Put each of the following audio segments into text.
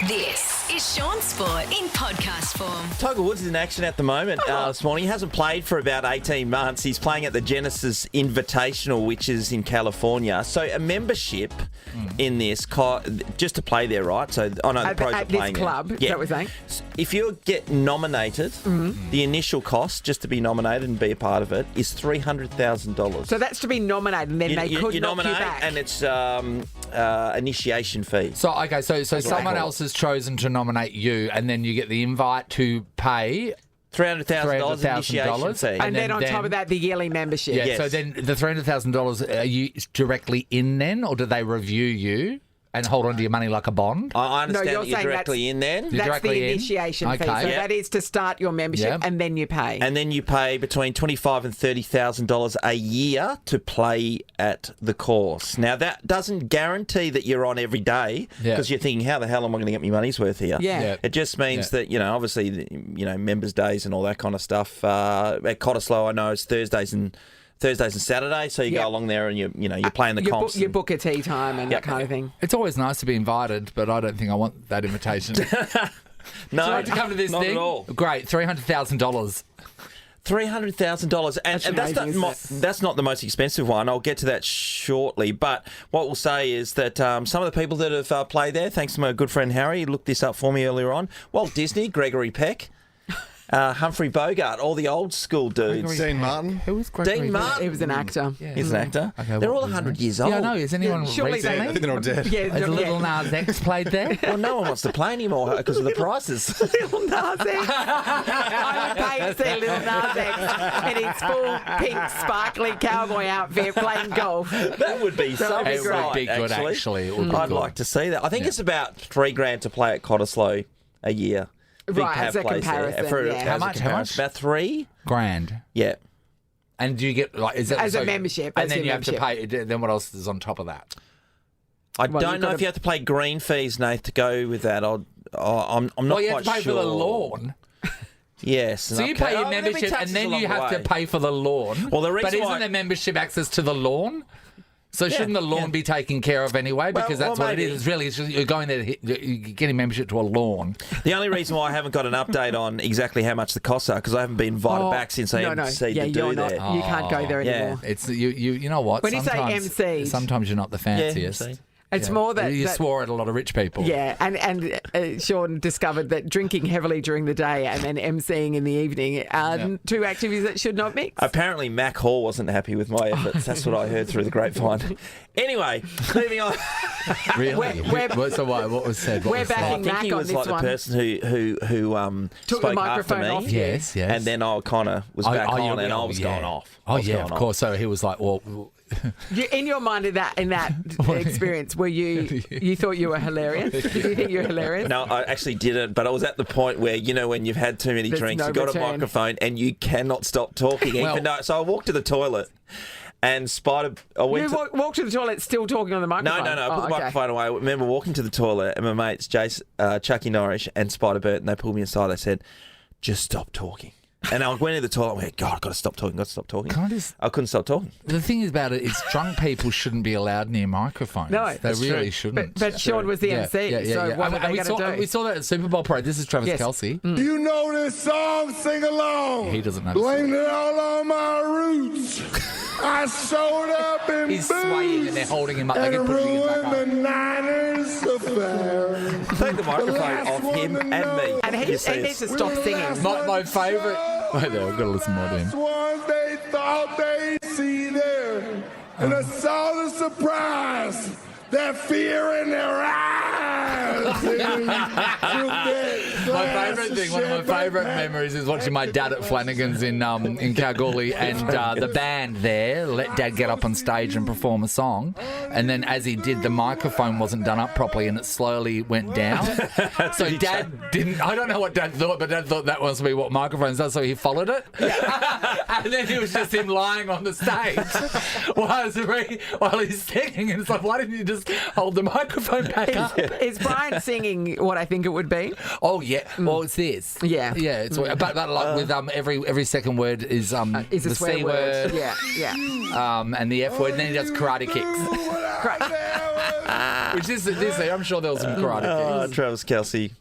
This is Shaun Sport in podcast form. Tiger Woods is in action at the moment this morning. He hasn't played for about 18 months. He's playing at the Genesis Invitational, which is in California. So a membership in this, just to play there, right? So I know the pros are playing this club, there. is that what we're saying? If you get nominated, the initial cost just to be nominated and be a part of it is $300,000. So that's to be nominated, and then they could you knock nominate, you back. and it's initiation fee. So someone else has chosen to nominate you, and then you get the invite to pay $300,000 initiation fee. And then on top of that, the yearly membership. Yeah. Yes. So then the $300,000, are you directly in then, or do they review you and hold on to your money like a bond? I understand you're that you're saying directly in then. You're That's the directly in? initiation fee. Okay. So Yep. that is to start your membership, Yep. and then you pay. And then you pay between $25,000 and $30,000 a year to play at the course. Now, that doesn't guarantee that you're on every day, because you're thinking, how the hell am I going to get my money's worth here? Yeah. Yeah. It just means that, obviously, members' days and all that kind of stuff. At Cottesloe, I know it's Thursdays and Saturdays, so you go along there and you're playing the comps. You book a tea time and that kind of thing. It's always nice to be invited, but I don't think I want that invitation. No, to come to this not thing? at all. Great, $300,000. $300,000, and that's not the most expensive one. I'll get to that shortly. But what we'll say is that some of the people that have played there, thanks to my good friend Harry, he looked this up for me earlier on. Walt Disney, Gregory Peck, Humphrey Bogart, all the old school dudes. Dean Martin. Who was Gregory? Dean Martin. He was an actor. He's an actor. Okay, They're what all was 100 his years name? old. Yeah, I know. Is anyone surely recently? I think they're all dead. Has Little Nas X played there? Well, no one wants to play anymore because of the prices. Little Nas X. I would pay to see Little Nas X in his full pink sparkly cowboy outfit playing golf. That would be so would be It great. would be good, actually. It would be I'd good. like to see that. I think it's about $3,000 to play at Cottesloe a year. Big Right, Pav as a plays there. comparison, yeah. As How a much? comparison. About $3,000. Grand. Yeah. And do you get is that As a membership, And as then your you have to membership. pay. Then what else is on top of that? I Well, don't you've know got if you have to pay green fees, Nath, to go with that. I'm not Well, you quite have to pay sure. for the lawn. Yes. So you pay your membership, and then you have to pay for the lawn. Well, the reason but isn't why- the membership access to the lawn? So shouldn't the lawn be taken care of anyway? Because that's what it maybe. is. It's really, it's just, you're going there, you're getting membership to a lawn. The only reason why I haven't got an update on exactly how much the costs are because I haven't been invited back since MC Yeah, to do you're not. that. You can't go there Yeah. anymore. It's you know what? When you say sometimes, MC, sometimes you're not the fanciest. MC. It's more that you swore at a lot of rich people. Yeah, and Shaun discovered that drinking heavily during the day and then emceeing in the evening are two activities that should not mix. Apparently, Mac Hall wasn't happy with my efforts. That's what I heard through the grapevine. Anyway, moving on. Really? We're- So what was said? What we're was backing said? I think Mac he on was this like the one. person who Took spoke the microphone after me. off you. Yes. And then I kind of was back on, and I was going off. Oh yeah, of course. So he was like, well. In your mind, in that experience, were you thought you were hilarious? Did you think you were hilarious? No, I actually didn't, but I was at the point where, when you've had too many There's drinks, no you've got return. a microphone and you cannot stop talking. So I walked to the toilet and I went You to... walked to the toilet still talking on the microphone? No, I put the microphone away. I remember walking to the toilet and my mates, Chucky Norrish and Spider Bert, and they pulled me aside. They said, just stop talking. And I went into the toilet and went, God, I've got to stop talking, I couldn't stop talking. The thing about it is, drunk people shouldn't be allowed near microphones. No, they that's really true. shouldn't. But Shaun was the MC, so what were they going to do? We saw that at Super Bowl parade. This is Travis Kelce. You know this song, sing along. He doesn't know this Blame it all on my roots. I showed up in He's swaying and they're holding him up. They and keep pushing him back ruined the up. Niners affair. Take the microphone off him and me. And he needs to stop singing. My favourite. Wait there, I've got to listen more to him. Ones they thought they'd see there, and I saw the surprise, that fear in their eyes. My favourite thing, one of my favourite memories is watching my dad at Flanagan's in Kalgoorlie, and the band there let Dad get up on stage and perform a song, and then as he did, the microphone wasn't done up properly and it slowly went down. So Dad didn't. I don't know what Dad thought, but Dad thought that must be what microphones do, so he followed it. And then it was just him lying on the stage while he's singing, and it's like, why didn't you just hold the microphone back up? Is Brian singing what I think it would be? Oh yeah, well it's this. Yeah. It's but like with every second word is a the swear C word. word. Yeah. And the F word, and then he does karate kicks. Great. Which is this year. I'm sure there was some karate kicks. Travis Kelce.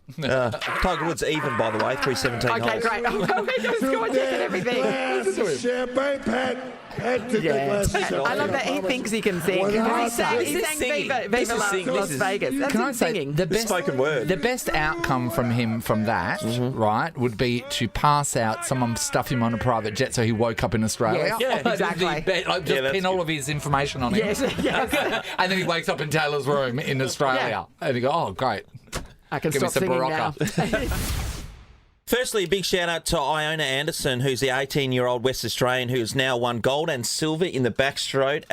Tiger Woods even, by the way, 317 Okay, holes. great. Oh, we just score check and everything. Glass of champagne, Pat. Pat took the glass of champagne. I love that he thinks he can sing. He sang Viva Las Vegas. That's Can I him say singing. the best spoken word. The best outcome from him from that, right, would be to pass out someone stuff him on a private jet so he woke up in Australia. Yes, yeah, exactly. Just pin all of his information on him. Yes. And then he wakes up in Taylor's room in Australia. Yeah. And he go, oh, great. I can Give me stop some singing now. Barocca. Firstly, a big shout out to Iona Anderson, who's the 18-year-old West Australian who has now won gold and silver in the backstroke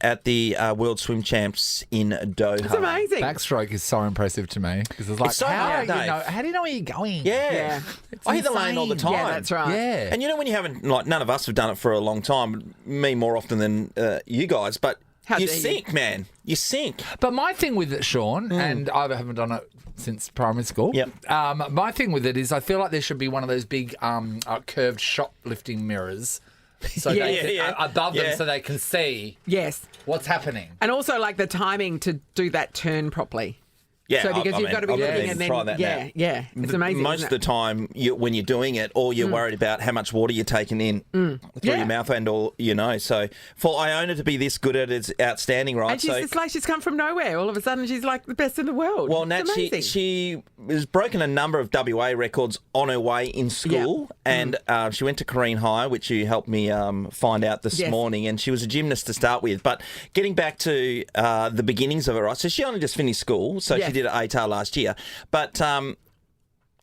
at the World Swim Champs in Doha. It's amazing. Backstroke is so impressive to me. Because it's like, It's so how, hard, do you Dave. know, how do you know where you're going? Yeah. I hit the lane all the time. Yeah, that's right. Yeah. And you know when you haven't, like, none of us have done it for a long time, me more often than you guys, but How you dare you. sink, man. You sink. But my thing with it, Shaun, and I haven't done it since primary school. Yep. My thing with it is I feel like there should be one of those big curved shoplifting mirrors. So above them so they can see Yes. what's happening. And also like the timing to do that turn properly. Yeah, So because you've got to be I've never looking even and then tried that now. yeah, it's amazing. Most of isn't the time, when you're doing it, all you're worried about how much water you're taking in through Yeah. your mouth and all, So for Iona to be this good at it is outstanding, right? And she's just like she's come from nowhere. All of a sudden, she's like the best in the world. Well, It's Nat, amazing. she has broken a number of WA records on her way in school, and she went to Corrine High, which you helped me find out this Yes. morning, and she was a gymnast to start with. But getting back to the beginnings of it, right? So she only just finished school, so Yes. she did at ATAR last year. But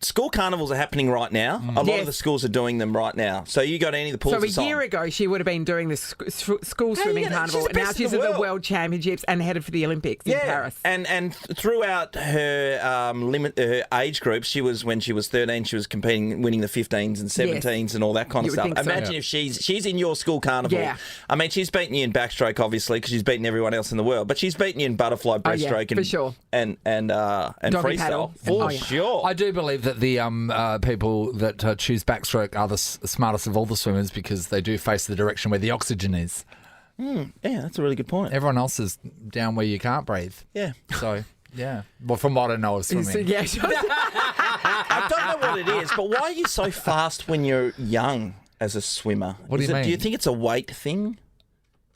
school carnivals are happening right now. A lot Yes. of the schools are doing them right now. So you go to any of the pools. So a or something. year ago, she would have been doing the school swimming get it? carnival. She's the Now best in she's the at the world. World Championships and headed for the Olympics in Paris. And throughout her her age group, when she was 13, she was competing, winning the 15s and 17s and all that kind of You would stuff. think so. Imagine if she's in your school carnival. Yeah. I mean, she's beaten you in backstroke, obviously, because she's beaten everyone else in the world. But she's beaten you in butterfly breaststroke for sure. and Doggy paddle. freestyle for Oh, yeah. sure. I do believe that the people that choose backstroke are the smartest of all the swimmers because they do face the direction where the oxygen is. Yeah, that's a really good point. Everyone else is down where you can't breathe. Yeah. So, yeah. Well, from what I know of So, swimming. yeah, I don't know what it is, but why are you so fast when you're young as a swimmer? What do you mean? Do you think it's a weight thing?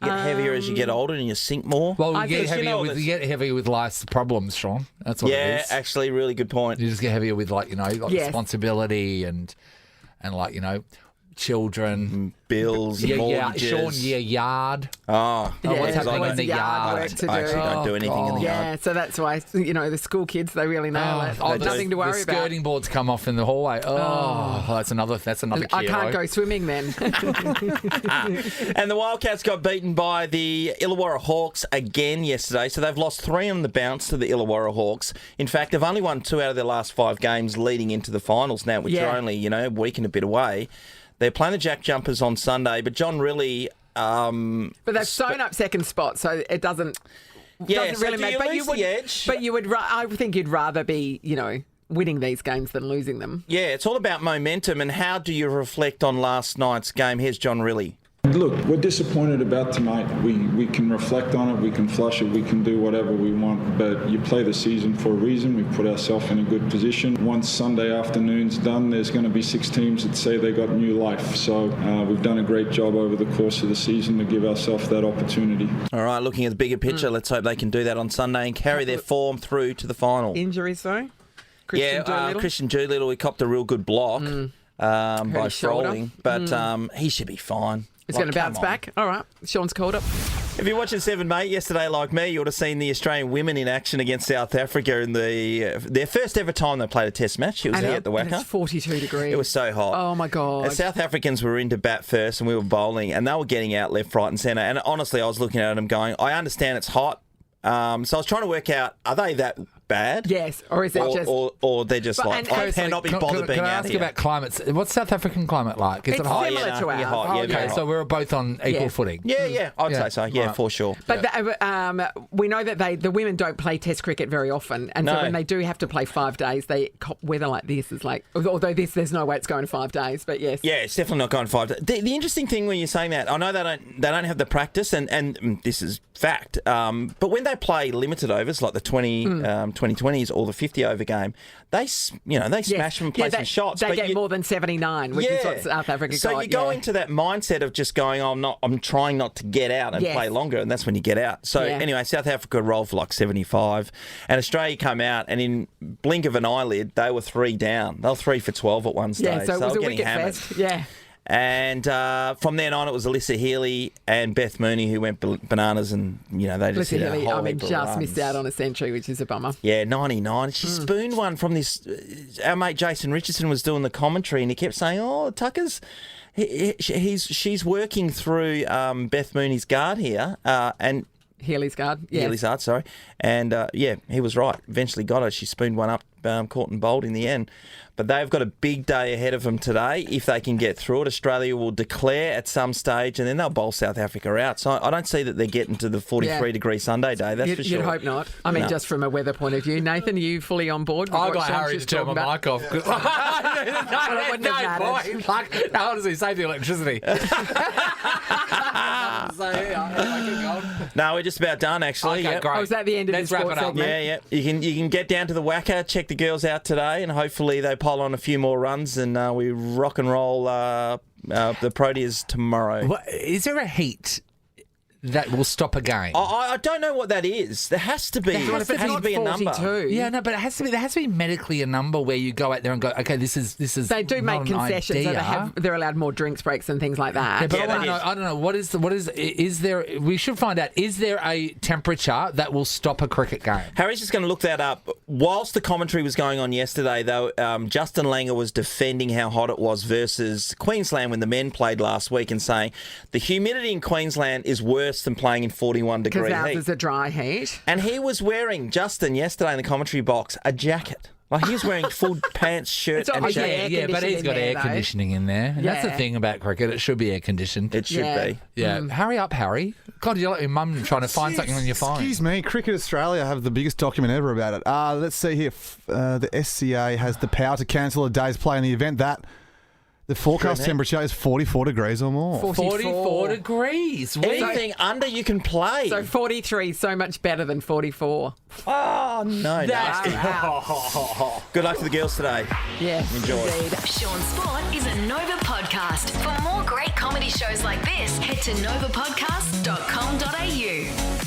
You get heavier as you get older and you sink more? Well, I you get, think- heavier you know, you get heavier with life's problems, Shaun. That's what it Yeah, is. actually, really good point. You just get heavier with, Yes. responsibility and children. Bills, mortgages. Shaun, yard. Oh, what's happening there's in the yard work yard? to do. I actually don't do anything in the yard. Yeah, so that's why, the school kids, they really nail it. the- Nothing to worry the about. skirting boards come off in the hallway. Oh, that's another I can't kilo. go swimming then. And the Wildcats got beaten by the Illawarra Hawks again yesterday, so they've lost 3 on the bounce to the Illawarra Hawks. In fact, they've only won 2 out of their last 5 games leading into the finals now, which are only, a week and a bit away. They're playing the Jack Jumpers on Sunday, but John Riley... But they've sewn up second spot, so it doesn't Yeah, so really do matter. you But lose the edge? But you would. I think you'd rather be, winning these games than losing them. Yeah, it's all about momentum, and how do you reflect on last night's game? Here's John Riley. Look, we're disappointed about tonight. We can reflect on it, we can flush it, we can do whatever we want, but you play the season for a reason. We've put ourselves in a good position. Once Sunday afternoon's done, there's going to be 6 teams that say they got new life. So we've done a great job over the course of the season to give ourselves that opportunity. All right, looking at the bigger picture, let's hope they can do that on Sunday and carry their form through to the final. Injuries though. Christian Doolittle. Christian Doolittle, he copped a real good block by his shoulder. Frolling, but he should be fine. It's going to bounce back. All right. Sean's called up. If you're watching 7 Mate yesterday like me, you would have seen the Australian women in action against South Africa in their first ever time they played a test match. It was out at the and Wacker. it's 42 degrees. It was so hot. Oh, my God. The South Africans were into bat first and we were bowling and they were getting out left, right and centre. And honestly, I was looking at them going, I understand it's hot. So I was trying to work out, are they that bad? Yes, or is it just... Or they're just But- like, and I firstly, cannot be bothered being Can I out ask you here. about climates? What's South African climate like? Is It's it hot? similar to ours. hot, Oh, yeah, okay, very so hot. we're both on equal Yeah. footing. Yeah, I'd Yeah. say so. Yeah, Right. for sure. But we know that the women don't play Test cricket very often, and so No. when they do have to play 5 days, weather like this is like. Although there's no way it's going 5 days, but yes. Yeah, it's definitely not going 5 days. The interesting thing when you're saying that, I know they don't have the practice, and this is fact. But when they play limited overs like the 2020s or the 50 over game, they smash them and play some shots. They but get more than 79, which is what South Africa got. So you go into that mindset of just going, I'm trying not to get out and play longer, and that's when you get out. So anyway, South Africa rolled for like 75, and Australia came out, and in blink of an eyelid, they were 3 down. They were 3 for 12 at one stage. Yeah, so it was they a were wicket getting hammered. fest. Yeah. And from then on, it was Alyssa Healy and Beth Mooney who went bananas, and they just hit a Healy, whole heap of just runs. missed out on a century, which is a bummer. Yeah, 99. She spooned one from this. Our mate Jason Richardson was doing the commentary, and he kept saying, "Oh, Tucker's." She's working through Beth Mooney's guard here, and Healy's guard. Yeah. Healy's guard, sorry, and he was right. Eventually got her. She spooned one up, caught and bowled in the end. But they've got a big day ahead of them today. If they can get through it, Australia will declare at some stage, and then they'll bowl South Africa out. So I don't see that they're getting to the 43-degree Sunday day. That's for sure. You'd hope not. I mean, just from a weather point of view. Nathan, are you fully on board? I got Harry to turn my mic off. wouldn't have mattered. Honestly, save the electricity. No, we're just about done, actually. Okay, Yep. great. Oh, is that the end of Let's this wrap sports it up. segment? Yeah. You can get down to the Wacker, check the girls out today, and hopefully they pile on a few more runs, and we rock and roll the Proteas tomorrow. What, is there a heat that will stop a game? I don't know what that is. There has to be. There has to be a number. 42. Yeah, no, but it has to be. There has to be medically a number where you go out there and go, okay, this is. They do make not an concessions, so idea. they're allowed more drinks breaks and things like that. Yeah, but Yeah, I don't know. What is there? We should find out. Is there a temperature that will stop a cricket game? Harry's just going to look that up. Whilst the commentary was going on yesterday, though, Justin Langer was defending how hot it was versus Queensland when the men played last week, and saying the humidity in Queensland is worse than playing in 41-degree Because ours heat. is a dry heat. And he was wearing, Justin, yesterday in the commentary box, a jacket. Like, he was wearing full pants, shirt, and obviously jacket. air But he's got conditioning air there, though. conditioning in there. And that's the Yeah. thing about cricket. It should be air conditioned. It should Yeah. be. Yeah. Hurry up, Harry. God, you're like your mum trying to find something on your phone. Excuse me, Cricket Australia have the biggest document ever about it. Let's see here. The SCA has the power to cancel a day's play in the event that the forecast temperature is 44 degrees or more. 44 degrees. Anything under you can play. So 43 is so much better than 44. Oh, no. Nasty. Good luck to the girls today. Yeah. Enjoy. Indeed. Shaun Sport is a Nova podcast. For more great comedy shows like this, head to novapodcast.com.au.